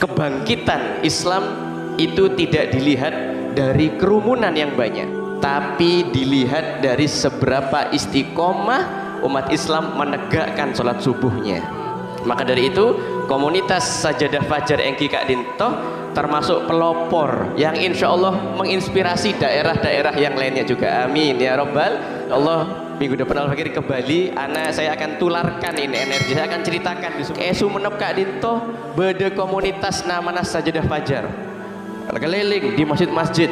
Kebangkitan Islam itu tidak dilihat dari kerumunan yang banyak, tapi dilihat dari seberapa istiqomah umat Islam menegakkan sholat subuhnya. Maka dari itu komunitas Sajadah Fajar Engki Kak Dinto termasuk pelopor yang insya Allah menginspirasi daerah-daerah yang lainnya juga. Amin ya Rabbal Allah. Minggu depan Al-Fakir ke Bali, saya akan tularkan ini energi, saya akan ceritakan di Sumenep Kak Dinto beda komunitas namanya Sajadah Fajar keliling di masjid-masjid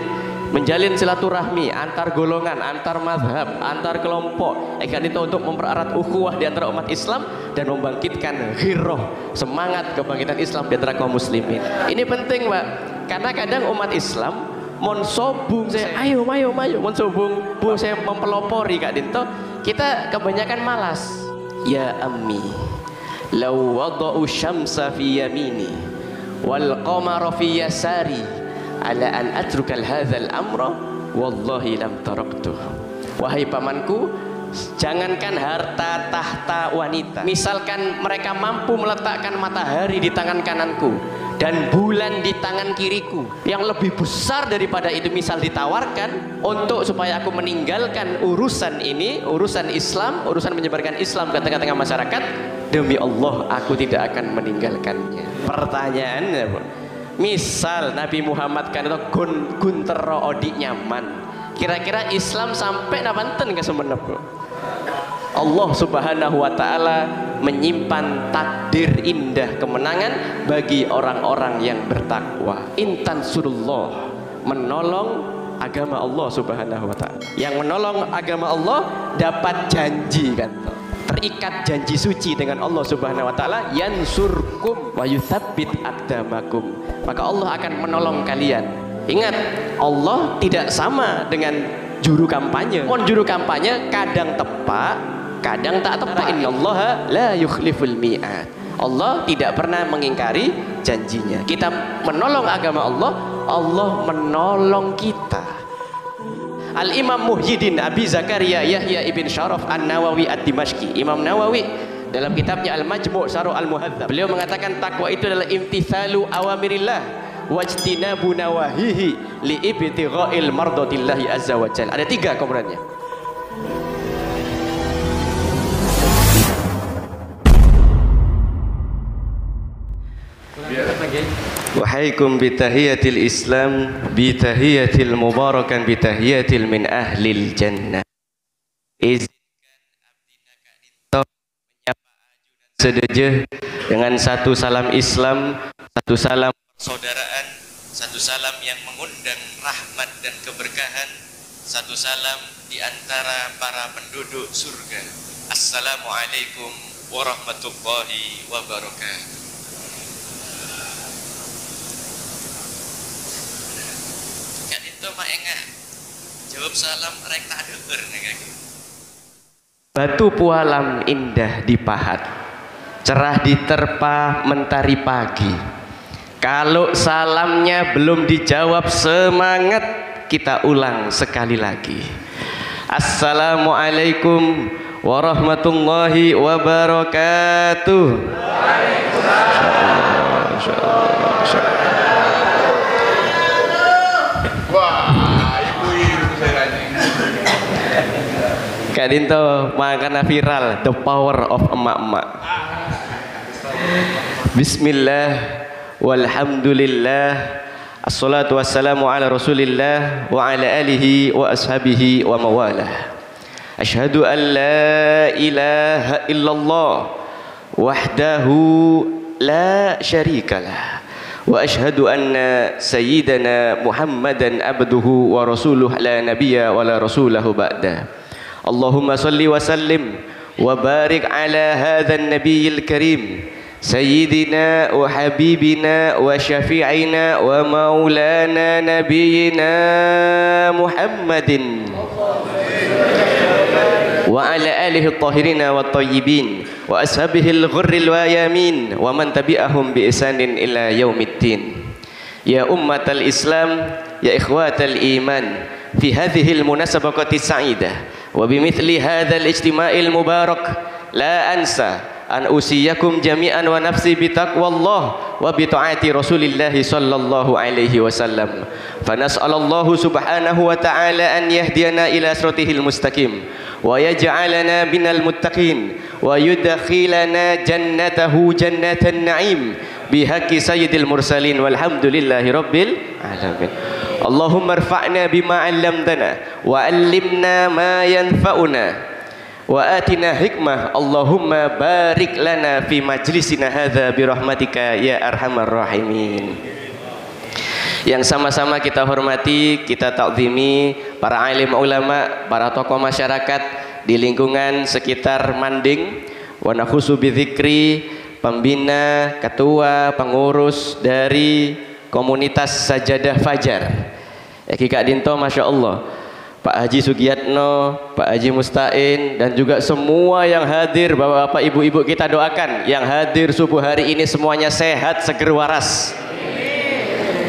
menjalin silaturahmi antar golongan, antar madhab, antar kelompok Kak Dinto untuk mempererat ukhuwah di antara umat Islam dan membangkitkan ghirrah, semangat kebangkitan Islam di antara kaum muslimin. Ini penting Pak, karena kadang umat Islam mon sobung saya ayo mon sobung bu saya mempelopori Kak Dinto, kita kebanyakan malas. Ya ammi law wada'u syamsa fi yamini wal qamara fi yasari ala an atrukal hadzal amra wallahi lam taraktuh. Wahai pamanku, jangankan harta tahta wanita, misalkan mereka mampu meletakkan matahari di tangan kananku dan bulan di tangan kiriku, yang lebih besar daripada itu misal ditawarkan untuk supaya aku meninggalkan urusan ini, urusan Islam, urusan menyebarkan Islam ke tengah-tengah masyarakat, demi Allah aku tidak akan meninggalkannya. Pertanyaannya, misal Nabi Muhammad kan itu Guntero Odi nyaman, kira-kira Islam sampai napanten ke Sumenep? Allah Subhanahu wa Ta'ala menyimpan takdir indah kemenangan bagi orang-orang yang bertakwa. Intan surullah, menolong agama Allah Subhanahu wa Ta'ala. Yang menolong agama Allah dapat janji kan, terikat janji suci dengan Allah Subhanahu wa Ta'ala, yansurkum wa yuthabbit aqdamakum, maka Allah akan menolong kalian. Ingat, Allah tidak sama dengan juru kampanye. Juru kampanye kadang tepat, kadang tak tepat. Innallaha la yukhliful mi'ad. Allah tidak pernah mengingkari janjinya. Kita menolong agama Allah, Allah menolong kita. Al-Imam Muhyiddin Abi Zakaria Yahya ibn Syaraf An-Nawawi Ad-Dimashqi, Imam Nawawi dalam kitabnya Al-Majmu' Syarh Al-Muhadzab, beliau mengatakan takwa itu adalah imtithalu awamirillah wajtinabu nawahihi li ibtigha'il mardatillahi azza wa jalla. Ada 3 komponennya. Wahaikum bitahiyatil Islam bitahiyatil mubarakan bitahiyatil min ahlil jannah. Izinkan abdina Kak Dinto menyapa ajudan sedejeh dengan satu salam Islam, satu salam persaudaraan, satu salam yang mengundang rahmat dan keberkahan, satu salam di antara para penduduk surga. Assalamualaikum warahmatullahi wabarakatuh. Kan itu mah enggak jawab salam rek tak denger nih. Batu pualam indah dipahat, cerah diterpa mentari pagi. Kalau salamnya belum dijawab, semangat kita ulang sekali lagi. Assalamualaikum warahmatullahi wabarakatuh. Kak Dinto makanya viral, the power of emak-emak. Bismillah walhamdulillah, assalatu wassalamu ala rasulillah wa ala alihi wa ashabihi wa mawalah. Ashhadu an la ilaha illallah wahdahu la syarikalah wa ashhadu anna sayyidana Muhammadan abduhu wa rasuluh la nabiyya wa la rasulahu ba'da. Allahumma salli wa sallim wa barik ala hadzal nabiyil karim sayyidina wa habibina wa syafi'ina wa maulana nabiyina Muhammadin wa ala alihi at-tahirina wat tayyibin wa ashabihi al-ghurril wayamin wa man tabi'ahum bi ihsanin ila yaumiddin. Ya ummatal Islam, ya ikhwatal iman, fi hadhil munasabati sa'idah wa bimithli hadzal ijtima'il mubarak la ansa an usiyakum jami'an wa nafsi bitaqwallah wa bi ta'ati Rasulillah sallallahu alaihi wasallam. Fa nas'alallahu subhanahu wa ta'ala an yahdiyana ila siratil mustaqim wa yaj'alana minal muttaqin wa yudkhilana jannatahu jannatan na'im bihaqi sayyidil mursalin walhamdulillahi rabbil alamin. Allahumma irfa'na bima 'allamtana wa 'allimna ma yanfa'una wa atina hikmah. Allahumma barik lana fi majlisina hadza bi rahmatika ya arhamar rahimin. Yang sama-sama kita hormati, kita takzimi para alim ulama, para tokoh masyarakat di lingkungan sekitar Manding, wa nakhusu bi dzikri, pembina, ketua, pengurus dari komunitas Sajadah Fajar. Ya Kak Dinto, Masya Allah, Pak Haji Sugiyatno, Pak Haji Mustain, dan juga semua yang hadir, bapak-bapak, ibu-ibu, kita doakan yang hadir subuh hari ini semuanya sehat, seger waras,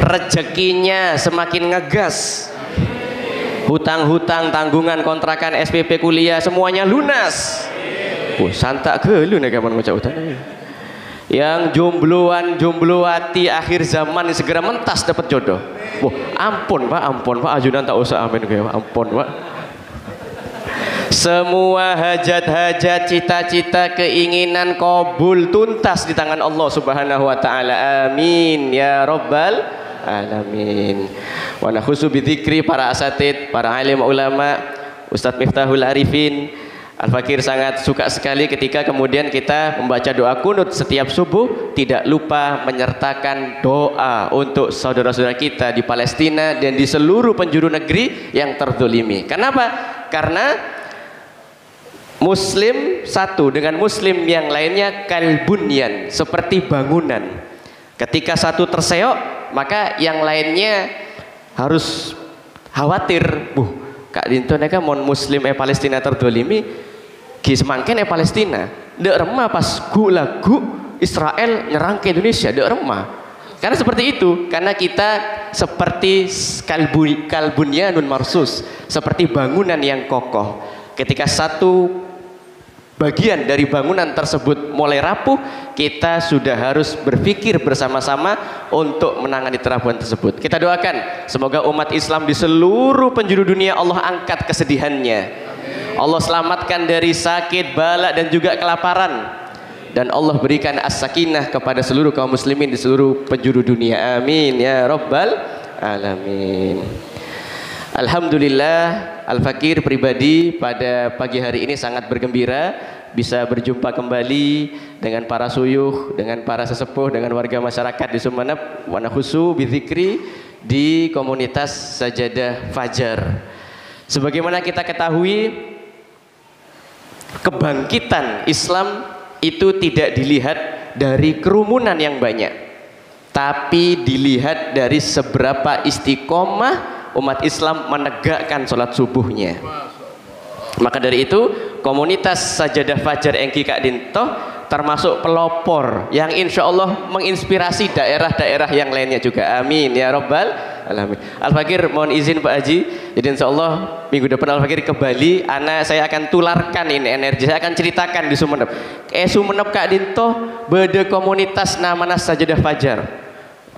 rezekinya semakin ngegas, hutang-hutang, tanggungan, kontrakan, SPP kuliah semuanya lunas. Santak gelu nih kapan ngucap utang. Yang jombloan, jomblowati akhir zaman segera mentas dapat jodoh. Wah, ampun Pak, ajudan tak usah amin kayak ampun Pak. Semua hajat-hajat, cita-cita, keinginan kabul tuntas di tangan Allah Subhanahu wa taala. Amin ya rabbal alamin. Wa nakhusu bi dzikri para asatid, para alim ulama, Ustadz Miftahul Arifin Al-Fakir sangat suka sekali ketika kemudian kita membaca doa kunut setiap subuh, tidak lupa menyertakan doa untuk saudara-saudara kita di Palestina dan di seluruh penjuru negeri yang terzolimi. Kenapa? Karena Muslim satu dengan Muslim yang lainnya kalbunyan, seperti bangunan. Ketika satu terseok, maka yang lainnya harus khawatir. Kak Dinto neka mon Muslim Palestina terzolimi. Semangken Palestina dek remah pas lagu Israel nyerang ke Indonesia, dek remah karena seperti itu, karena kita seperti kalbunyanun marsus, seperti bangunan yang kokoh. Ketika satu bagian dari bangunan tersebut mulai rapuh, kita sudah harus berpikir bersama-sama untuk menangani terapuhan tersebut. Kita doakan semoga umat Islam di seluruh penjuru dunia Allah angkat kesedihannya, Allah selamatkan dari sakit, bala, dan juga kelaparan, dan Allah berikan as-sakinah kepada seluruh kaum muslimin di seluruh penjuru dunia. Amin ya rabbal alamin. Alhamdulillah, Al-Fakir pribadi pada pagi hari ini sangat bergembira bisa berjumpa kembali dengan para suyuh, dengan para sesepuh, dengan warga masyarakat di Sumeneb, wa nakhusu bi dzikri di komunitas Sajadah Fajar. Sebagaimana kita ketahui, kebangkitan Islam itu tidak dilihat dari kerumunan yang banyak, tapi dilihat dari seberapa istiqomah umat Islam menegakkan sholat subuhnya. Maka dari itu komunitas Sajadah Fajar Engki Kak Dinto termasuk pelopor yang insya Allah menginspirasi daerah-daerah yang lainnya juga. Amin ya rabbal alamin. Al-Fakir mohon izin Pak Haji, jadi insya Allah minggu depan Al-Fakir ke Bali, saya akan tularkan ini energi, saya akan ceritakan di Sumeneb. Sumeneb Kak Dinto beda komunitas namanya Sajadah Fajar,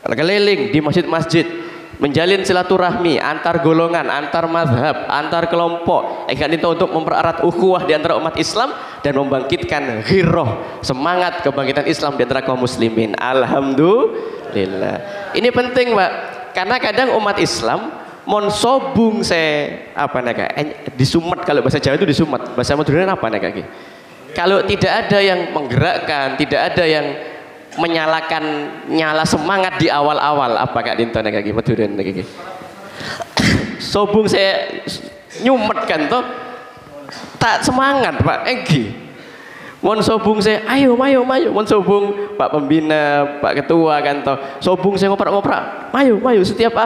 keliling di masjid-masjid, menjalin silaturahmi antar golongan, antar mazhab, antar kelompok, Kak Dinto untuk mempererat ukhuwah di antara umat Islam dan membangkitkan ghirrah, semangat kebangkitan Islam di antara kaum muslimin. Alhamdulillah. Ini penting Pak, karena kadang umat Islam mon sobung di sumet, kalau bahasa Jawa itu di sumet, bahasa Madura apa nih kaki? Kalau tidak ada yang menggerakkan, tidak ada yang menyalakan nyala semangat di awal-awal, apa Kak Dinto nih kaki Madura nih kaki? Sobung saya nyumet kan toh, tak semangat Pak Enggi. Mon sobung saya, ayo, mon sobung Pak Pembina, Pak Ketua kan toh, sobung saya ngoprak-ngoprak, mayu, setiap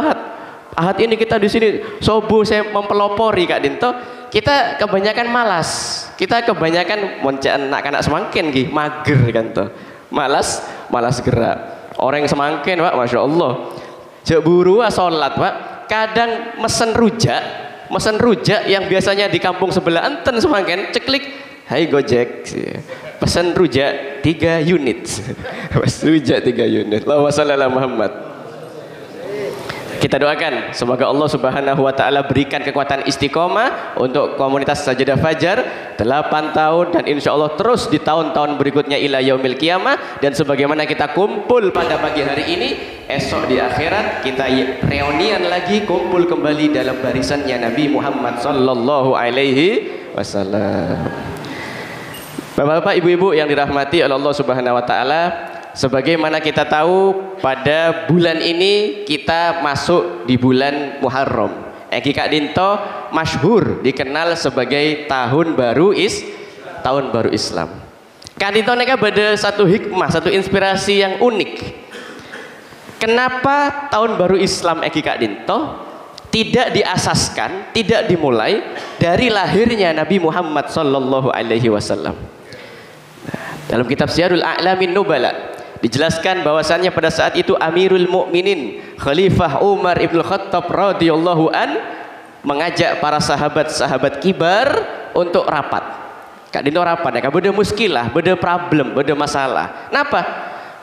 Ahad ini kita di sini sobung saya mempelopori Kak Dinto. Kita kebanyakan malas, kita kebanyakan moncaan anak-anak semangkin gih, mager kan toh, malas gerak. Orang yang semangkin Pak, Masya Allah. Jek buru sholat Pak, kadang mesen rujak yang biasanya di kampung sebelah enten semangken ceklik, hai Gojek, pesan rujak 3 unit. Rujak 3 unit. Allahumma shalli ala Muhammad. Kita doakan semoga Allah Subhanahu wa taala berikan kekuatan istiqomah untuk komunitas Sajadah Fajar 8 tahun dan insya Allah terus di tahun-tahun berikutnya ila yaumil qiyamah. Dan sebagaimana kita kumpul pada pagi hari ini, esok di akhirat kita reunian lagi, kumpul kembali dalam barisannya Nabi Muhammad sallallahu alaihi wasallam. Bapak-bapak, ibu-ibu yang dirahmati oleh Allah Subhanahu wa taala, sebagaimana kita tahu pada bulan ini kita masuk di bulan Muharram. Eki Kak Dinto masyhur dikenal sebagai tahun baru Islam. Kak Dinto neka ada satu hikmah, satu inspirasi yang unik. Kenapa tahun baru Islam Eki Kak Dinto tidak diasaskan, tidak dimulai dari lahirnya Nabi Muhammad sallallahu alaihi wasallam? Dalam kitab Syiarul A'lamin Nubala dijelaskan bahwasannya pada saat itu Amirul Mukminin Khalifah Umar Ibn Khattab radhiyallahu an mengajak para sahabat-sahabat kibar untuk rapat. Kak Dinto rapat ya, beda muskilah, beda problem, beda masalah. Napa?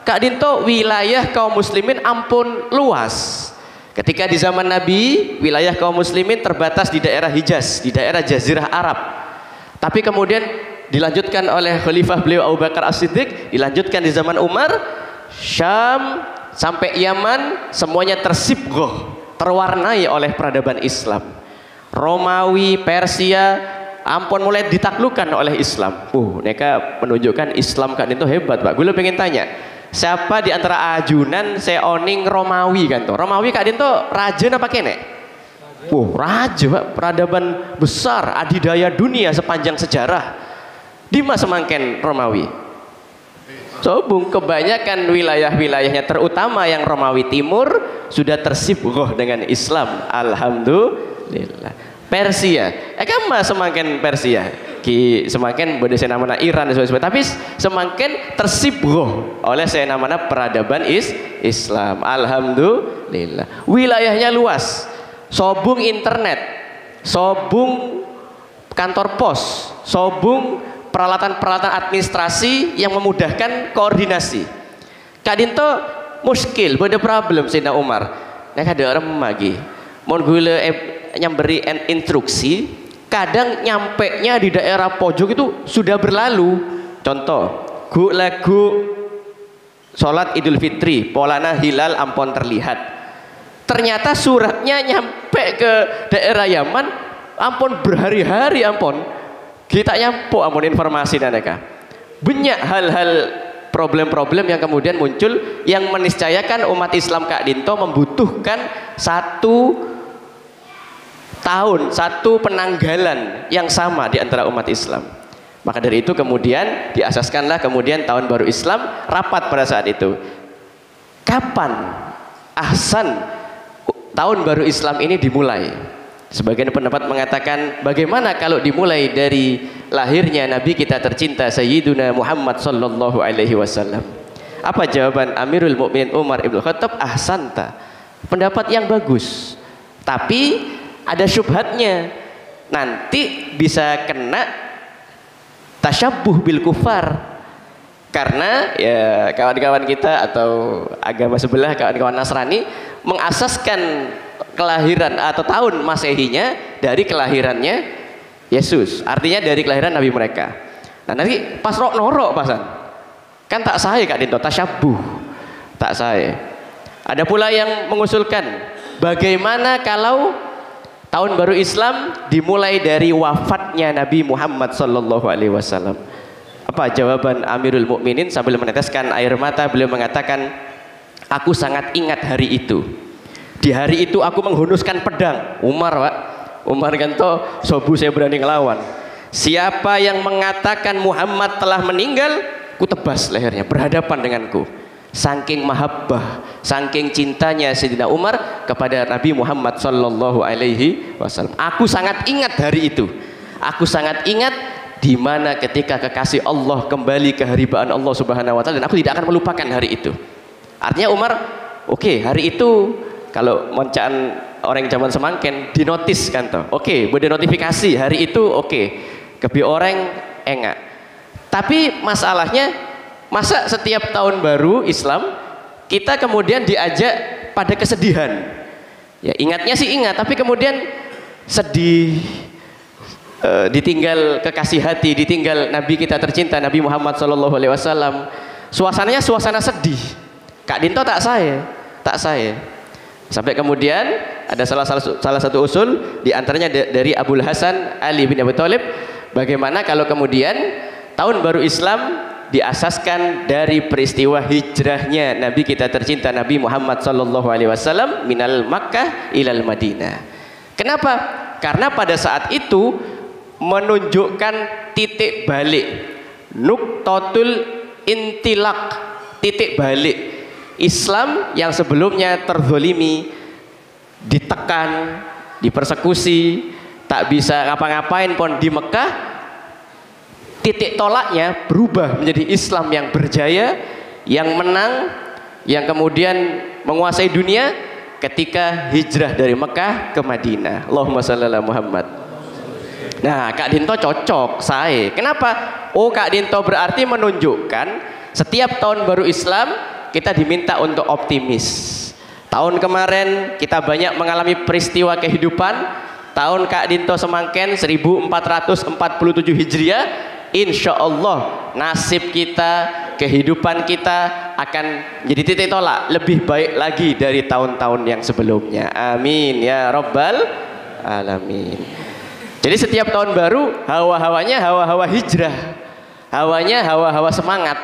Kak Dinto wilayah kaum muslimin ampun luas. Ketika di zaman Nabi, wilayah kaum muslimin terbatas di daerah Hijaz, di daerah Jazirah Arab. Tapi kemudian dilanjutkan oleh Khalifah beliau Abu Bakar As-Siddiq, dilanjutkan di zaman Umar, Syam sampai Yaman semuanya tersibghah, terwarnai oleh peradaban Islam. Romawi, Persia, ampun mulai ditaklukkan oleh Islam. Mereka menunjukkan Islam kan itu hebat Pak. Gue pengen tanya, siapa di antara ajunan seoning Romawi kan tuh? Romawi Kak Dinto raja apa kene? Raja Pak, peradaban besar, adidaya dunia sepanjang sejarah. Di masa semangken Romawi. Sobung kebanyakan wilayah-wilayahnya terutama yang Romawi Timur sudah tersibghah dengan Islam. Alhamdulillah. Persia, kama semangken Persia. Ki semangken bode senamana Iran dan sebagainya. Tapi semangken tersibghah oleh senamana peradaban Islam. Alhamdulillah. Wilayahnya luas. Sobung internet, sobung kantor pos, sobung peralatan-peralatan administrasi yang memudahkan koordinasi. Kak Dinto muskil, beda problem Sayyidina Umar. Nek ada orang lagi mau gula nyamberi instruksi, kadang nyampe nya di daerah pojok itu sudah berlalu. Contoh, lagu sholat Idul Fitri, polana hilal ampon terlihat. Ternyata suratnya nyampe ke daerah Yaman, ampun berhari-hari ampun. Kita nyampu amun informasi dan mereka banyak hal-hal problem-problem yang kemudian muncul yang meniscayakan umat Islam Kak Dinto membutuhkan 1 tahun, 1 penanggalan yang sama di antara umat Islam. Maka dari itu kemudian diasaskanlah kemudian tahun baru Islam, rapat pada saat itu. Kapan ahsan tahun baru Islam ini dimulai? Sebagian pendapat mengatakan bagaimana kalau dimulai dari lahirnya Nabi kita tercinta Sayyiduna Muhammad sallallahu alaihi wasallam. Apa jawaban Amirul Mukminin Umar Ibn Khattab? Ahsanta. Pendapat yang bagus. Tapi ada syubhatnya. Nanti bisa kena tasyabbuh bil kufar. Karena ya kawan-kawan kita atau agama sebelah, kawan-kawan Nasrani mengasaskan kelahiran atau tahun Masehinya dari kelahirannya Yesus, artinya dari kelahiran Nabi mereka. Nah nanti pas norok pasan kan tak sah Kak Dinto, tasyabuh tak sah. Ada pula yang mengusulkan bagaimana kalau tahun baru Islam dimulai dari wafatnya Nabi Muhammad sallallahu alaihi wasallam. Apa jawaban Amirul Mukminin sambil meneteskan air mata? Beliau mengatakan, aku sangat ingat hari itu. Di hari itu aku menghunuskan pedang. Umar Pak, Umar Ganto sobu saya berani ngelawan. Siapa yang mengatakan Muhammad telah meninggal, ku tebas lehernya berhadapan denganku. Saking mahabbah, saking cintanya Sayyidina Umar kepada Nabi Muhammad sallallahu alaihi wasallam. Aku sangat ingat hari itu. Aku sangat ingat di mana ketika kekasih Allah kembali ke haribaan Allah Subhanahu wa taala, dan aku tidak akan melupakan hari itu. Artinya Umar, oke, hari itu kalau moncaan orang zaman semangken dinotis kan toh. Oke, bude notifikasi hari itu oke. Kebi orang enggak. Tapi masalahnya masa setiap tahun baru Islam kita kemudian diajak pada kesedihan. Ya ingatnya sih ingat, tapi kemudian sedih, ditinggal kekasih hati, ditinggal Nabi kita tercinta Nabi Muhammad SAW. Suasananya suasana sedih. Kak Dinto tak saya. Sampai kemudian ada salah satu usul diantaranya dari Abul Hasan Ali bin Abi Thalib, bagaimana kalau kemudian tahun baru Islam diasaskan dari peristiwa hijrahnya Nabi kita tercinta Nabi Muhammad SAW minal Makkah ilal Madinah. Kenapa? Karena pada saat itu menunjukkan titik balik, nuktatul intilak, titik balik Islam yang sebelumnya terzolimi, ditekan, dipersekusi, tak bisa ngapa-ngapain pun di Mekah, titik tolaknya berubah menjadi Islam yang berjaya, yang menang, yang kemudian menguasai dunia ketika hijrah dari Mekah ke Madinah. Allahumma shalli ala Muhammad. Nah, Kak Dinto cocok saya. Kenapa? Oh, Kak Dinto berarti menunjukkan setiap tahun baru Islam kita diminta untuk optimis. Tahun kemarin kita banyak mengalami peristiwa kehidupan. Tahun Kak Dinto semangken 1447 Hijriah, insya Allah nasib kita, kehidupan kita akan jadi titik tolak lebih baik lagi dari tahun-tahun yang sebelumnya. Amin ya Rabbal Alamin. Jadi setiap tahun baru hawa-hawanya hawa-hawa hijrah, hawanya hawa-hawa semangat.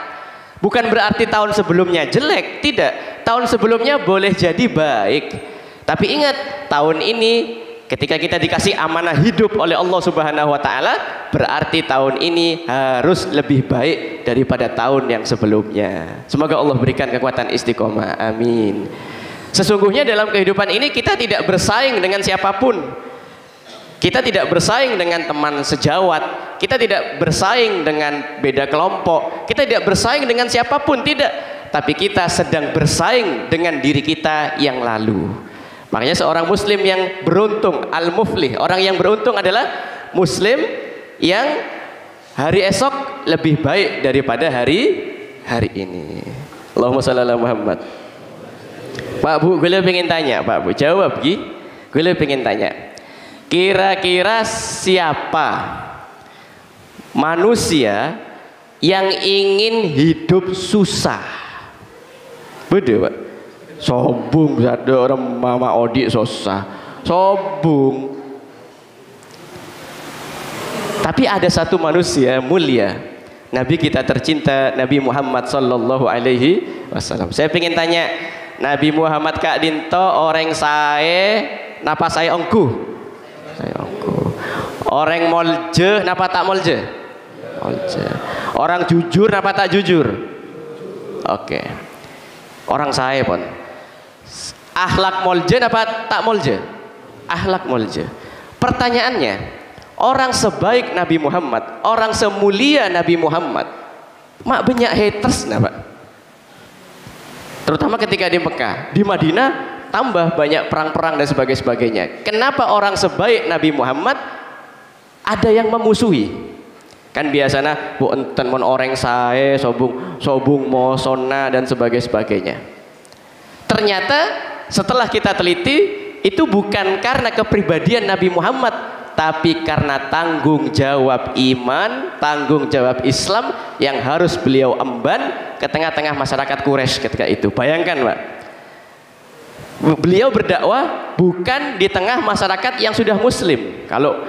Bukan berarti tahun sebelumnya jelek, tidak. Tahun sebelumnya boleh jadi baik. Tapi ingat, tahun ini ketika kita dikasih amanah hidup oleh Allah Subhanahu wa taala, berarti tahun ini harus lebih baik daripada tahun yang sebelumnya. Semoga Allah berikan kekuatan istiqomah. Amin. Sesungguhnya dalam kehidupan ini kita tidak bersaing dengan siapapun. Kita tidak bersaing dengan teman sejawat, kita tidak bersaing dengan beda kelompok, kita tidak bersaing dengan siapapun, tidak. Tapi kita sedang bersaing dengan diri kita yang lalu. Makanya seorang muslim yang beruntung, al-muflih, orang yang beruntung adalah muslim yang hari esok lebih baik daripada hari ini. Allahumma shalli ala Muhammad. Pak Bu, gue pengen tanya, Pak Bu, jawab Gi. Gue pengen tanya. Kira-kira siapa manusia yang ingin hidup susah? Beda Pak. Sombong ada orang Mama Odi susah. Sombong. Tapi ada satu manusia mulia, Nabi kita tercinta Nabi Muhammad sallallahu alaihi wasallam. Saya ingin tanya, Nabi Muhammad Kak Dinto orang saya napa saya ongku? Orang molje napa tak molje? Molje. Orang jujur napa tak jujur? Oke. Orang saya pun akhlak molje napa tak molje? Akhlak molje. Pertanyaannya, orang sebaik Nabi Muhammad, orang semulia Nabi Muhammad, mak banyak haters napa? Terutama ketika di Mekah, di Madinah tambah banyak perang-perang dan sebagainya. Kenapa orang sebaik Nabi Muhammad ada yang memusuhi? Kan biasanya bu enten mon orang saya sobung mosona dan sebagainya. Ternyata setelah kita teliti, itu bukan karena kepribadian Nabi Muhammad, tapi karena tanggung jawab iman, tanggung jawab Islam yang harus beliau emban ke tengah-tengah masyarakat Quraisy ketika itu. Bayangkan Pak, beliau berdakwah bukan di tengah masyarakat yang sudah muslim. Kalau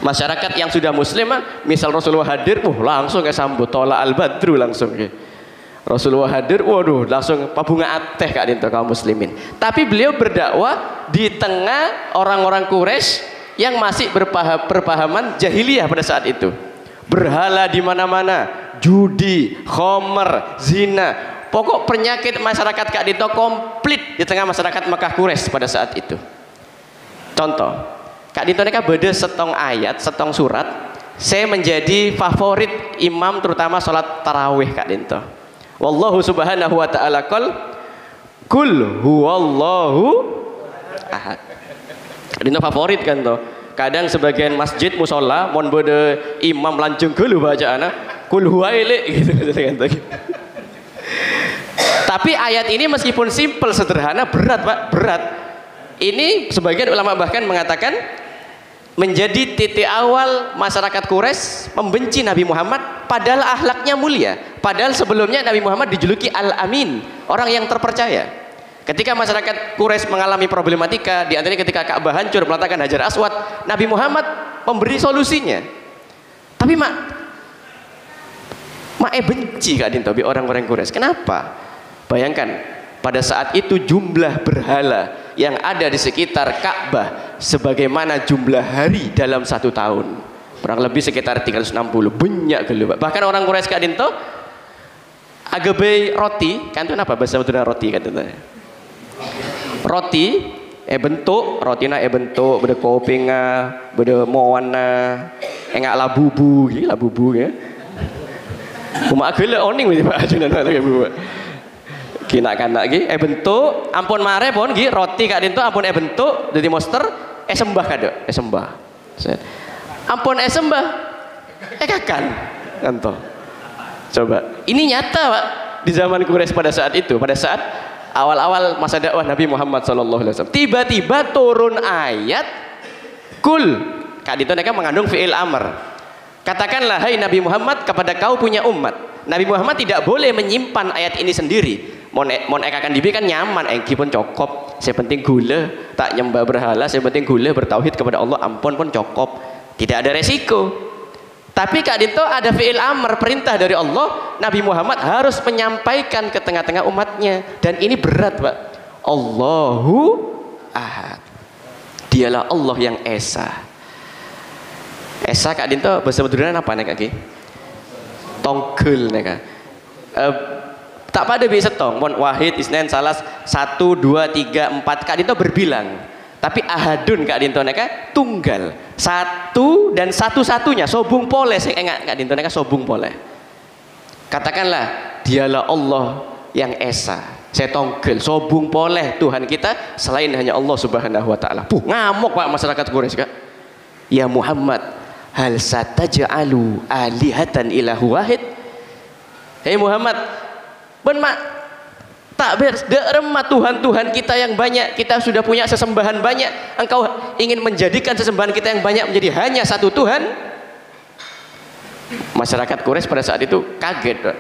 masyarakat yang sudah muslim, misal Rasulullah hadir, langsung kayak sambut tola al-badru langsung kayak. Rasulullah hadir, waduh langsung pabunga ateh Kak Dinto kaum muslimin. Tapi beliau berdakwah di tengah orang-orang Quraisy yang masih berpahaman jahiliyah pada saat itu. Berhala di mana-mana, judi, khomer, zina. Pokok penyakit masyarakat Kak Dinto komplit di tengah masyarakat Mekah Quraisy pada saat itu. Contoh, Kak Dinto ini kan beda setong ayat, setong surat. Saya menjadi favorit imam terutama sholat tarawih Kak Dinto. Wallahu subhanahu wa ta'ala qol Kul huwallahu ahad. Ini favorit kan toh. Kadang sebagian masjid musola mon bode imam lancung kulu bacaana kul huwaile gitu kan toh. Tapi ayat ini meskipun simpel sederhana berat Pak, berat. Ini sebagian ulama bahkan mengatakan menjadi titik awal masyarakat Quraisy membenci Nabi Muhammad padahal akhlaknya mulia. Padahal sebelumnya Nabi Muhammad dijuluki Al-Amin, orang yang terpercaya. Ketika masyarakat Quraisy mengalami problematika, di antaranya ketika Ka'bah hancur melatakan Hajar Aswad, Nabi Muhammad memberi solusinya. Tapi mak benci Kak Dinto orang-orang Quraisy. Kenapa? Bayangkan pada saat itu jumlah berhala yang ada di sekitar Ka'bah sebagaimana jumlah hari dalam satu tahun, kurang lebih sekitar 360, banyak gelo. Bahkan orang Quraisy Kak Dinto agabe roti, kan itu apa bahasa Madura roti kan itu? Roti bentuk rotina bentuk beda kopinga beda moana engak labubu gitu labubu ya cuma agak oning gitu Pak ajunan lagi bu kena kan lagi bentuk ampun mare pun gitu roti Kak Dinto ampun bentuk jadi monster sembah kado sembah ampun sembah kakan kanto coba ini nyata Pak di zaman Quraisy pada saat itu, pada saat awal-awal masa dakwah Nabi Muhammad SAW, tiba-tiba turun ayat kul. Kak Dito mereka mengandung fi'il amr. Katakanlah hai Nabi Muhammad kepada kau punya umat. Nabi Muhammad tidak boleh menyimpan ayat ini sendiri. Mon ekakan dibi kan nyaman, engki pun cokop. Saya penting gula, tak nyembah berhala. Saya penting gula bertauhid kepada Allah, ampun pun cokop. Tidak ada resiko. Tapi Kak Dinto ada fi'il amr, perintah dari Allah, Nabi Muhammad harus menyampaikan ke tengah-tengah umatnya, dan ini berat Pak. Allahu ahad, dialah Allah yang esa. Esa Kak Dinto bahasa Madura apa nih Kak Ki? Tonggel nih Kak. Tak pada bisa tong, mon wahid isnen salas 1 2 3 4 Kak Dinto berbilang. Tapi ahadun Kak Dinto neka tunggal satu dan satu-satunya sobung pole sing enggak Kak Dinto neka sobung pole. Katakanlah dialah Allah yang esa. Saya tonggel sobung pole Tuhan kita selain hanya Allah Subhanahu wa taala. Ngamuk Pak masyarakat Quraisy Kak. Ya Muhammad, hal sataj'alu alihatan ilahu wahid? Hei Muhammad, ben mak tak remah Tuhan-Tuhan kita yang banyak, kita sudah punya sesembahan banyak, engkau ingin menjadikan sesembahan kita yang banyak menjadi hanya satu Tuhan? Masyarakat Quraisy pada saat itu kaget,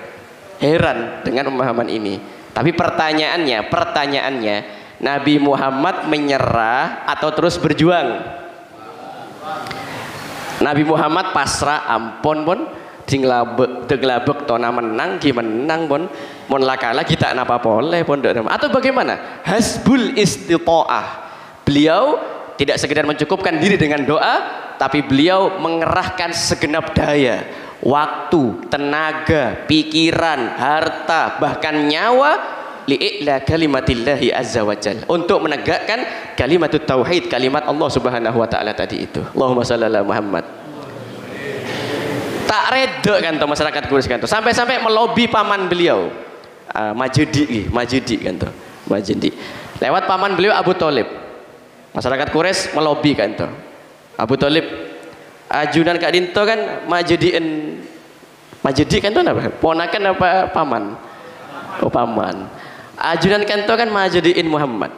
heran dengan pemahaman ini. Tapi pertanyaannya Nabi Muhammad menyerah atau terus berjuang? Nabi Muhammad pasrah, ampun pun deglabek tona menang menang pun mon lakala kita napa boleh pun atau bagaimana? Hasbul istita'ah, beliau tidak sekedar mencukupkan diri dengan doa, tapi beliau mengerahkan segenap daya, waktu, tenaga, pikiran, harta, bahkan nyawa li'ila kalimatillahi azza wa jalla, untuk menegakkan kalimatut tauhid, kalimat Allah Subhanahu wa taala tadi itu. Allahumma shalli ala Muhammad. Tak redek kan tuh masyarakat Quraisy kan tuh, sampai-sampai melobi paman beliau Majdi kan tuh, Majdi lewat paman beliau Abu Thalib. Masyarakat Quraisy melobi kan tuh, Abu Thalib ajunan Kak Dinto kan Majdi kan tuh apa? Ponakan apa paman? Oh paman. Ajunan kan tuh kan Majdiin Muhammad.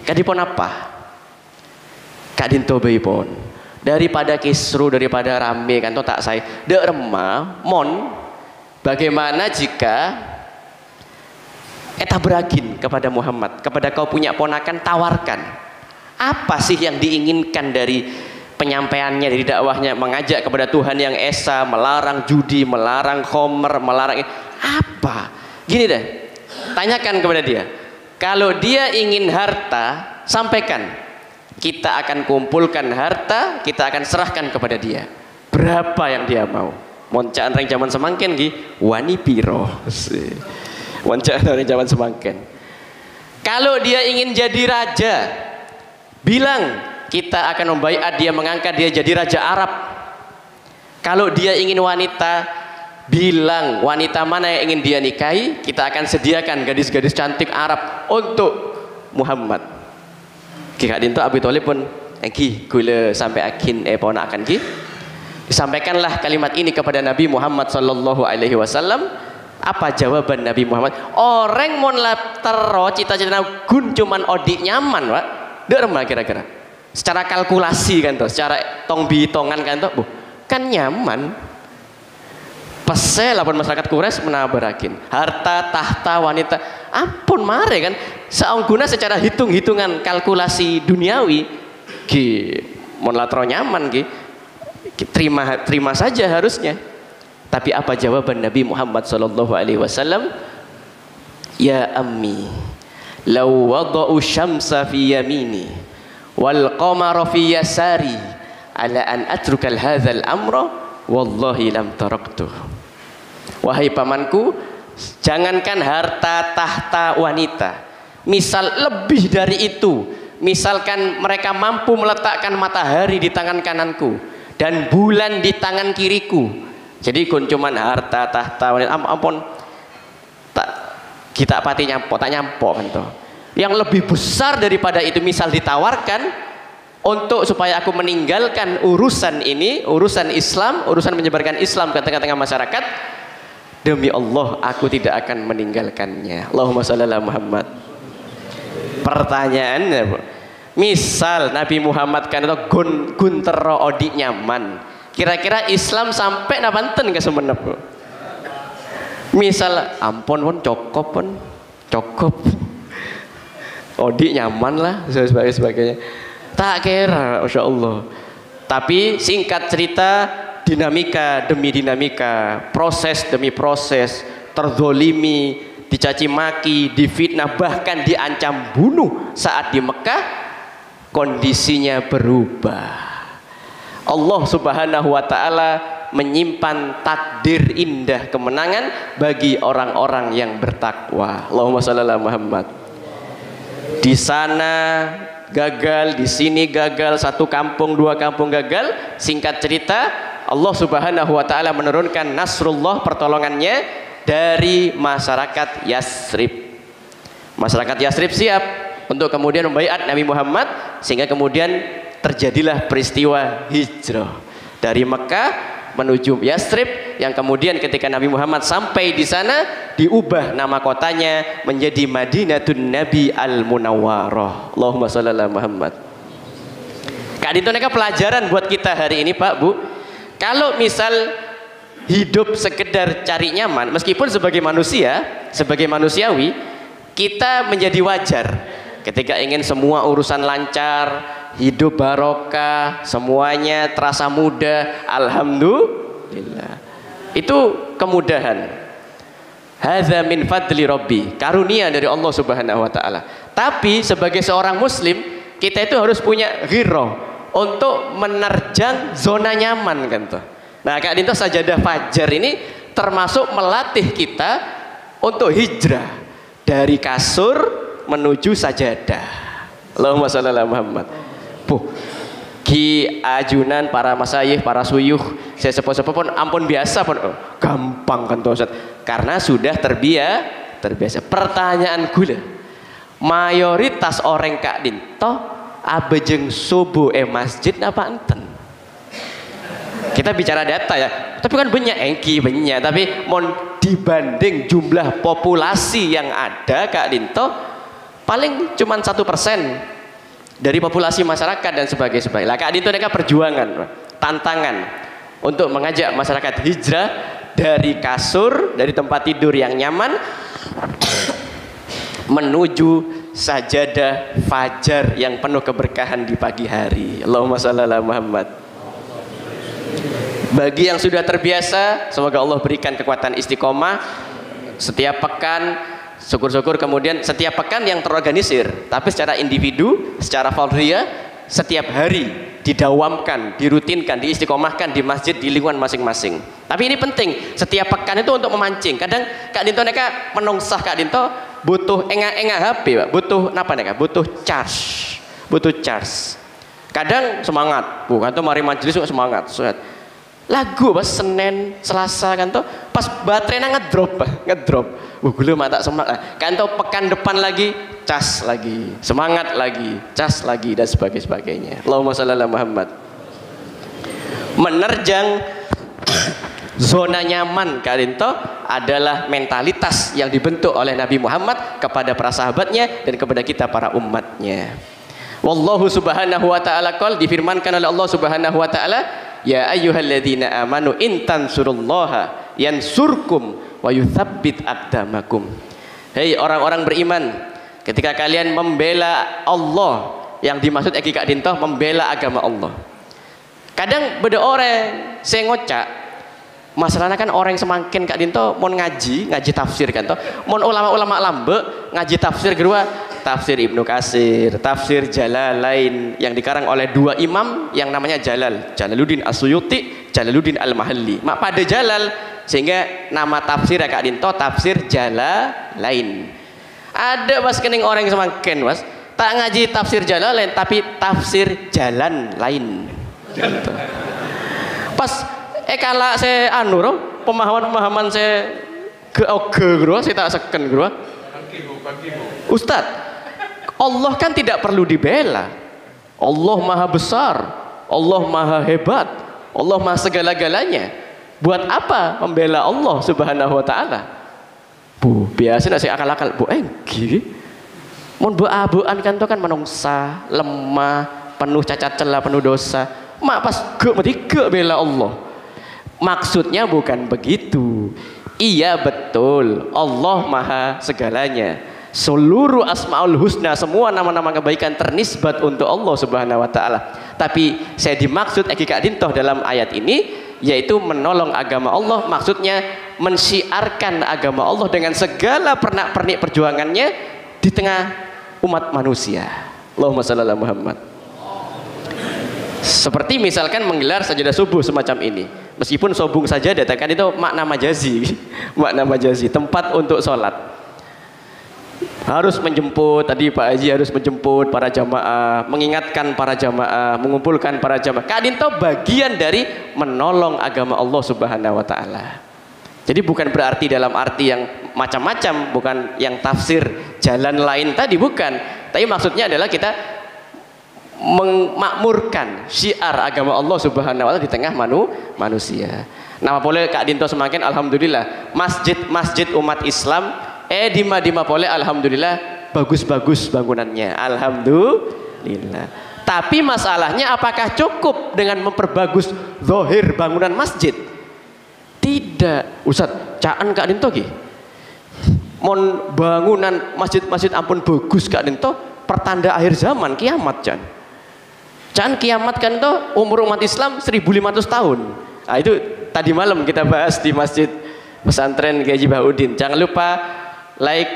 Kadipun apa? Kak Dinto beipun. Daripada kisru, daripada rame kan tak saya dek remah mon bagaimana jika eta beragin kepada Muhammad, kepada kau punya ponakan, tawarkan apa sih yang diinginkan dari penyampaiannya, dari dakwahnya, mengajak kepada Tuhan yang esa, melarang judi, melarang khomer, melarang apa, gini deh, tanyakan kepada dia. Kalau dia ingin harta, sampaikan, kita akan kumpulkan harta, kita akan serahkan kepada dia. Berapa yang dia mau? Moncaan reng zaman semangken gi wani piro. Moncaan reng zaman semangken. Kalau dia ingin jadi raja, bilang kita akan membaiat dia, mengangkat dia jadi raja Arab. Kalau dia ingin wanita, bilang wanita mana yang ingin dia nikahi, kita akan sediakan gadis-gadis cantik Arab untuk Muhammad. Kak Dinto Abi Thalib pun gula sampai akin ponakan ki. Disampaikanlah kalimat ini kepada Nabi Muhammad sallallahu alaihi wasallam. Apa jawaban Nabi Muhammad? Orang mon latero cita-cita gun cuman odik nyaman, Pak. Derma kira-kira. Secara kalkulasi kan tuh, secara tong bitongan kan tuh, kan nyaman. Pesel lapor masyarakat Quraisy menabarakin harta tahta wanita. Ampun mare kan saungguna secara hitung-hitungan kalkulasi duniawi ki mon latro nyaman ki terima saja harusnya. Tapi apa jawaban Nabi Muhammad sallallahu alaihi wasallam? Ya ammi law wada'u syamsa fi yamini wal qamara fi yasari ala an atrukal hadzal amra wallahi lam taraktuh. Wahai pamanku, jangankan harta tahta wanita, misal lebih dari itu, misalkan mereka mampu meletakkan matahari di tangan kananku dan bulan di tangan kiriku, jadi kun cuman harta tahta wanita, ampun tak kita pati nyampo tak nyampo kan toh. Yang lebih besar daripada itu misal ditawarkan untuk supaya aku meninggalkan urusan ini, urusan Islam, urusan menyebarkan Islam ke tengah-tengah masyarakat, demi Allah aku tidak akan meninggalkannya. Allahumma shalli ala Muhammad. Pertanyaannya, misal Nabi Muhammad kan itu guntero odik nyaman, kira-kira Islam sampai napanten ke Sumenep? Misal ampun pun cukup odik nyaman lah sebagainya, tak kira, Masya Allah. Tapi singkat cerita, dinamika demi dinamika, proses demi proses, terzolimi, dicaci maki, difitnah, bahkan diancam bunuh saat di Mekah, kondisinya berubah. Allah Subhanahu wa Ta'ala menyimpan takdir indah kemenangan bagi orang-orang yang bertakwa. Allahumma shalli ala Muhammad. Di sana gagal, di sini gagal, satu kampung dua kampung gagal. Singkat cerita, Allah Subhanahu wa Ta'ala menurunkan nasrullah, pertolongannya dari masyarakat Yasrib. Masyarakat Yasrib siap untuk kemudian membaiat Nabi Muhammad, sehingga kemudian terjadilah peristiwa hijrah dari Mekah menuju Yasrib, yang kemudian ketika Nabi Muhammad sampai di sana diubah nama kotanya menjadi Madinatun Nabi Al-Munawwarah. Allahumma shalli ala Muhammad. Kak Dinto, neka pelajaran buat kita hari ini Pak Bu. Kalau misal hidup sekedar cari nyaman, meskipun sebagai manusia, sebagai manusiawi, kita menjadi wajar ketika ingin semua urusan lancar, hidup barokah, semuanya terasa mudah, alhamdulillah. Itu kemudahan. Hadza min fadli Rabbi, karunia dari Allah Subhanahu wa Ta'ala. Tapi sebagai seorang muslim, kita itu harus punya ghirah untuk menerjang zona nyaman kan tuh. Nah, Kak Dinto, sajadah fajar ini termasuk melatih kita untuk hijrah dari kasur menuju sajadah. Allahumma shalli ala Muhammad. Ki ajunan para masayih, para suyuh, saya sepo-sepo pun ampun biasa pun gampang kan Ustaz, karena sudah terbiasa. Pertanyaan gula, mayoritas orang Kak Dinto abejeng subuh masjid apa enten? Kita bicara data ya, tapi kan banyak banyak, tapi mon dibanding jumlah populasi yang ada Kak Dinto paling cuman 1% dari populasi masyarakat dan sebagainya. Lah Kak Dinto mereka perjuangan, tantangan untuk mengajak masyarakat hijrah dari kasur, dari tempat tidur yang nyaman menuju sajadah fajar yang penuh keberkahan di pagi hari. Allahumma shalli ala Muhammad. Bagi yang sudah terbiasa, semoga Allah berikan kekuatan istiqomah setiap pekan. Syukur-syukur kemudian setiap pekan yang terorganisir, tapi secara individu, secara fardhiyah, setiap hari didawamkan, dirutinkan, diistiqomahkan di masjid di lingkungan masing-masing. Tapi ini penting, setiap pekan itu untuk memancing. Kadang Kak Dinto neka menongsah Kak Dinto butuh enggak HP, Pak. Butuh napa neka? Butuh charge. Kadang semangat, bukan tuh mari majelis semangat. lagu pas Senin Selasa kan toh pas baterainya ngedrop gula mata semak kan toh pekan depan lagi cas lagi semangat lagi cas lagi dan sebagainya. Allahumma shalli ala Muhammad. Menerjang zona nyaman kalian toh adalah mentalitas yang dibentuk oleh Nabi Muhammad kepada para sahabatnya dan kepada kita para umatnya. Wallahu subhanahu wa ta'ala qol, difirmankan oleh Allah subhanahu wa ta'ala, ya ayyuhalladzina amanu in tansurullaha yansurkum wa yuthabbit aqdamakum. Hei orang-orang beriman, ketika kalian membela Allah, yang dimaksud eki kak dintoh membela agama Allah. Kadang beda orang saya ngocak masalahnya kan orang semakin kak dinto mau ngaji tafsir kan toh mau ulama-ulama lambe ngaji tafsir kedua tafsir Ibnu Katsir, tafsir Jalalain yang dikarang oleh dua imam yang namanya Jalaluddin As-Suyuti, Jalaluddin Al-Mahalli. Mak pada Jalal sehingga nama tafsir ya Kak Dinto tafsir Jalalain. Ada mas kening orang yang semakin mas tak ngaji tafsir Jalalain tapi tafsir jalan lain. Gitu. Pas kala saya pemahaman saya saya tak seken Ustadz, Allah kan tidak perlu dibela. Allah maha besar, Allah maha hebat, Allah maha segala-galanya. Buat apa membela Allah subhanahu wa ta'ala? Bu, biasa nasi akal-akal bu enggi mon bu abuan kan to kan menungsa lemah penuh cacat celah penuh dosa mak pas ke bela Allah. Maksudnya bukan begitu. Iya betul, Allah maha segalanya, seluruh asmaul husna, semua nama-nama kebaikan ternisbat untuk Allah subhanahu wa ta'ala. Tapi saya dimaksud Eki Kak Dintoh dalam ayat ini yaitu menolong agama Allah, maksudnya mensyiarkan agama Allah dengan segala pernak-pernik perjuangannya di tengah umat manusia. Allahumma shalli ala Muhammad. Seperti misalkan menggelar sajadah subuh semacam ini, meskipun sobung saja datakan itu makna majazi, tempat untuk sholat. Harus menjemput, tadi Pak Haji harus menjemput para jamaah, mengingatkan para jamaah, mengumpulkan para jamaah. Kak Dinto bagian dari menolong agama Allah subhanahu wa ta'ala. Jadi bukan berarti dalam arti yang macam-macam, bukan yang tafsir jalan lain tadi, bukan. Tapi maksudnya adalah kita memakmurkan syiar agama Allah subhanahu wa ta'ala di tengah manusia. Nama boleh Kak Dinto semakin alhamdulillah masjid umat Islam dima boleh alhamdulillah bagus-bagus bangunannya, alhamdulillah. Tapi masalahnya apakah cukup dengan memperbagus zahir bangunan masjid? Tidak. Ustaz, caan Kak Dinto ki mon bangunan masjid ampun bagus Kak Dinto pertanda akhir zaman kiamat Can kiamat kan itu umur umat Islam 1500 tahun. Nah, itu tadi malam kita bahas di Masjid Pesantren Kiai Haji Bahuddin. Jangan lupa like,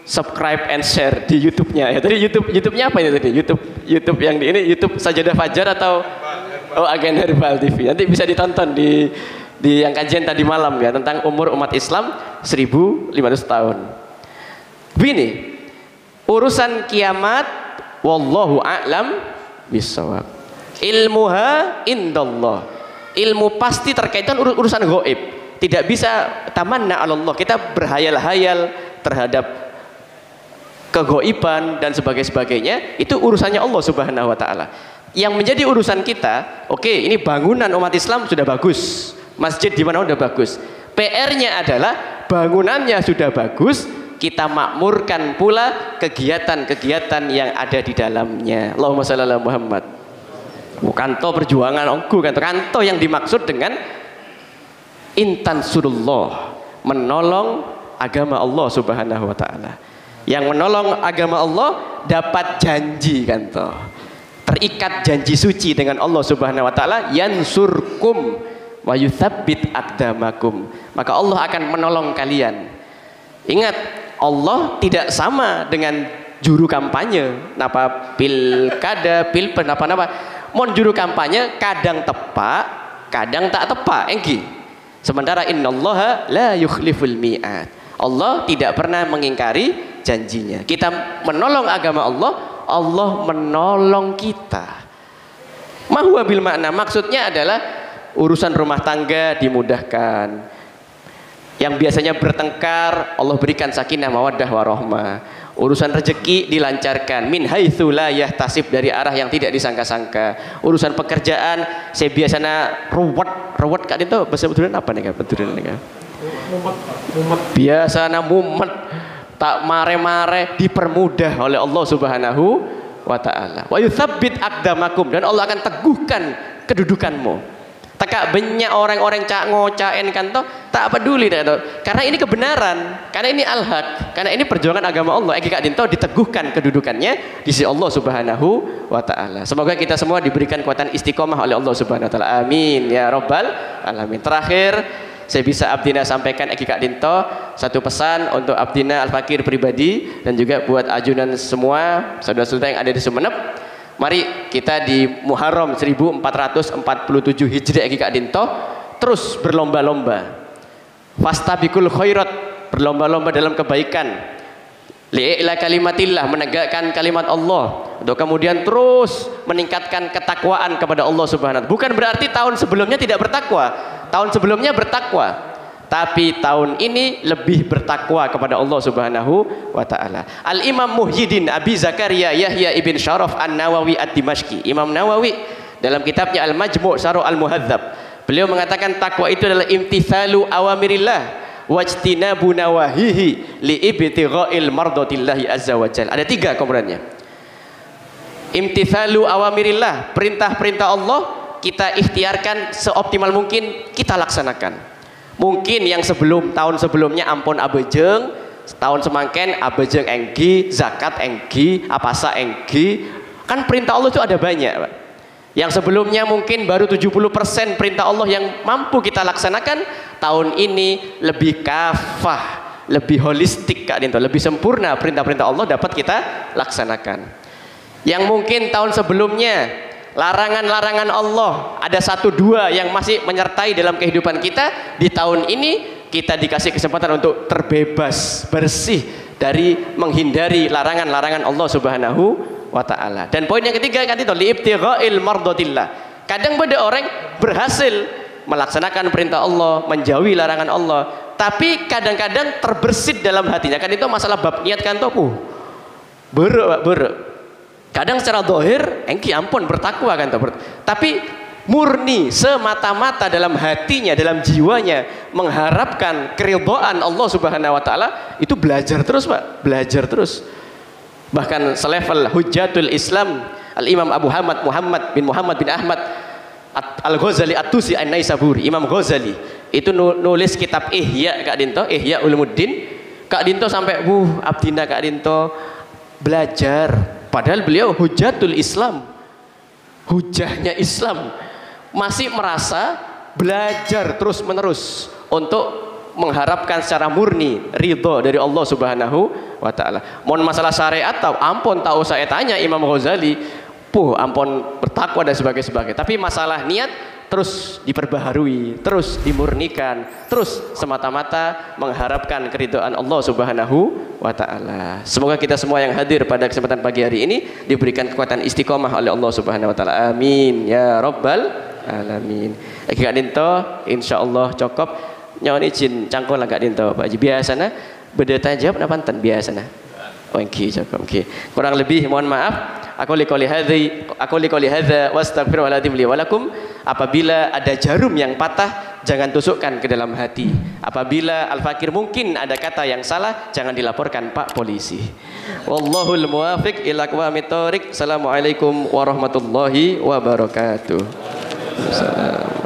subscribe and share di YouTube-nya. Ya, tadi YouTube-nya apa ini tadi? YouTube yang di ini YouTube Sajadah Fajar atau Agen Herbal TV. Nanti bisa ditonton di yang kajian tadi malam ya tentang umur umat Islam 1500 tahun. Begini, urusan kiamat wallahu a'lam bissawab. Ilmuha indallah. Ilmu pasti terkait dengan urusan gaib. Tidak bisa tamanna 'ala Allah. Kita berhayal-hayal terhadap kegoiban dan sebagainya. Itu urusannya Allah Subhanahu wa taala. Yang menjadi urusan kita, oke, ini bangunan umat Islam sudah bagus. Masjid di mana sudah bagus. PR-nya adalah bangunannya sudah bagus, kita makmurkan pula kegiatan-kegiatan yang ada di dalamnya. Allahumma shalli ala Muhammad. Kanto perjuangan kanto yang dimaksud dengan intan surullah, menolong agama Allah subhanahu wa ta'ala. Yang menolong agama Allah dapat janji kanto, terikat janji suci dengan Allah subhanahu wa ta'ala, yansurkum wa yuthabbit aqdamakum, maka Allah akan menolong kalian. Ingat, Allah tidak sama dengan juru kampanye. Napa pilkada, pilpen, napa. Mon juru kampanye kadang tepat, kadang tak tepat. Engki. Sementara innallaha la yukhliful mi'ad. Allah tidak pernah mengingkari janjinya. Kita menolong agama Allah, Allah menolong kita. Mahuwa bil makna, maksudnya adalah urusan rumah tangga dimudahkan. Yang biasanya bertengkar, Allah berikan sakinah mawaddah warahmah. Urusan rezeki dilancarkan, min haitsu la yahtasib, dari arah yang tidak disangka-sangka. Urusan pekerjaan, saya biasanya ruwet Kak itu bahasa betulan apa nih Kak? Betulan nih Kak? Mumet. Biasanya mumet, tak mare-mare, dipermudah oleh Allah Subhanahu wa taala. Wa yutsabbit aqdamakum, dan Allah akan teguhkan kedudukanmu. Tak banyak orang-orang cak ngocain kan toh, tak peduli dah toh. Karena ini kebenaran, karena ini al-haq, karena ini perjuangan agama Allah. Kak Dinto diteguhkan kedudukannya di sisi Allah Subhanahu wa taala. Semoga kita semua diberikan kekuatan istiqomah oleh Allah Subhanahu wa taala. Amin ya rabbal alamin. Terakhir, saya bisa Abdina sampaikan Kak Dinto satu pesan untuk Abdina Al-Fakir pribadi dan juga buat ajunan semua saudara-saudara yang ada di Sumeneb. Mari kita di Muharram 1447 Hijriah Kak Dinto terus berlomba-lomba. Fastabiqul khairat, berlomba-lomba dalam kebaikan. Li'ila kalimatillah, menegakkan kalimat Allah. Untuk kemudian terus meningkatkan ketakwaan kepada Allah Subhanahu wa taala. Bukan berarti tahun sebelumnya tidak bertakwa. Tahun sebelumnya bertakwa. Tapi tahun ini lebih bertakwa kepada Allah Subhanahu wa taala. Al-Imam Muhyiddin Abi Zakaria Yahya ibn Syaraf An-Nawawi Ad-Dimashqi, Imam Nawawi dalam kitabnya Al-Majmu' Syarh Al-Muhadzab, beliau mengatakan takwa itu adalah imtithalu awamirillah wajtinabu nawahihi liibtigha'il mardatillahi azza wa jalla. Ada 3 komponennya. Imtithalu awamirillah, perintah-perintah Allah kita ikhtiarkan seoptimal mungkin kita laksanakan. Mungkin yang tahun sebelumnya ampun abejeng, tahun semangken abejeng enggi, zakat enggi, apasa enggi. Kan perintah Allah itu ada banyak, Pak. Yang sebelumnya mungkin baru 70% perintah Allah yang mampu kita laksanakan. Tahun ini lebih kafah, lebih holistik Kak Dinto, lebih sempurna perintah-perintah Allah dapat kita laksanakan. Yang mungkin tahun sebelumnya larangan-larangan Allah ada 1-2 yang masih menyertai dalam kehidupan kita, di tahun ini kita dikasih kesempatan untuk terbebas, bersih dari menghindari larangan-larangan Allah Subhanahu wa taala. Dan poin yang ketiga kan itu liibtigha'il mardatillah. Kadang pada orang berhasil melaksanakan perintah Allah, menjauhi larangan Allah, tapi kadang-kadang terbersit dalam hatinya. Kan itu masalah bab niat kan toh. Berek. Kadang secara dohir, engki ampun bertakwa kan, tapi murni semata-mata dalam hatinya, dalam jiwanya mengharapkan keridhaan Allah Subhanahu wa taala, itu belajar terus Pak, belajar terus. Bahkan selevel Hujjatul Islam Al-Imam Abu Hamad Muhammad bin Ahmad Al-Ghazali At-Tusi An-Naisaburi, Imam Ghazali itu nulis kitab Ihya Kak Dinto, Ihya Ulumuddin. Kak Dinto sampai abdina Kak Dinto belajar. Padahal beliau Hujjatul Islam, hujahnya Islam, masih merasa belajar terus menerus untuk mengharapkan secara murni ridho dari Allah Subhanahu wa taala. Mohon masalah syariat tahu, ampun tahu saya tanya Imam Ghazali, ampun bertakwa dan sebagainya. Tapi masalah niat terus diperbaharui, terus dimurnikan, terus semata-mata mengharapkan keridhaan Allah Subhanahu wa taala. Semoga kita semua yang hadir pada kesempatan pagi hari ini diberikan kekuatan istiqomah oleh Allah Subhanahu wa taala. Amin ya rabbal alamin. Kak Dinto insyaallah cukup nyawa izin cangkol Kak Dinto Pak Haji biasana beda tanya jawab napa panten biasana. Oke, cukup. Oke. Kurang lebih mohon maaf. Aku liqouli hadza wastaghfirullahaladzim li wa lakum. Apabila ada jarum yang patah, jangan tusukkan ke dalam hati. Apabila Al-Fakir mungkin ada kata yang salah, jangan dilaporkan Pak Polisi. Wallahul muwafiq ila aqwamit thoriq. Assalamualaikum warahmatullahi wabarakatuh. Assalam.